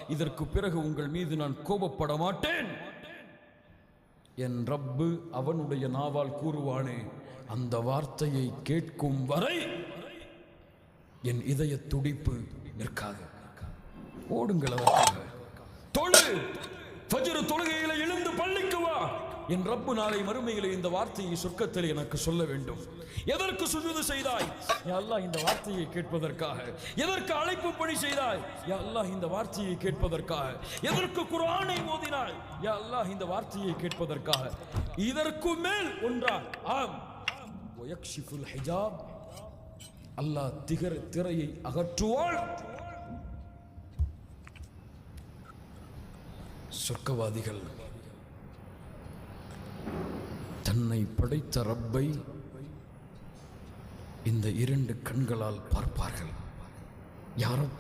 இதற்கு பிறகு உங்கள் மீது நான் கோபப்பட மாட்டேன். என் ரப்பு அவனுடைய நாவால் கூறுவானே, அந்த வார்த்தையை கேட்கும் வரை என் இதய துடிப்பு நிற்காது. ஓடுங்கள் அதற்காக. தொழு, ஃபஜ்ர் தொழுகையில எழுந்து பள்ளிக்கு வா. என் ரப்பு நாளை மறுமையிலே இந்த வார்த்தையை சொர்க்கத்தில் எனக்கு சொல்ல வேண்டும். எதற்கு சுஜூது செய்தாய்? யா அல்லாஹ் இந்த வார்த்தையை கேட்பதற்காக. எதற்கு அழைப்பு பணி செய்தாய்? யா அல்லாஹ் இந்த வார்த்தையை கேட்பதற்காக. எதற்கு குர்ஆனை ஓதினாய்? யா அல்லாஹ் இந்த வார்த்தையை கேட்பதற்காக. இதற்கு மேல் ஒன்றா? ஆம். வயக்ஷிஃபுல் ஹிஜாப், அல்லாஹ் திரையை அகற்றுவாள். சொர்க்கவாதிகள் தன்னை படைத்த ரப்பை இந்த இரண்டு கண்களால் பார்ப்பார்கள். யாரும்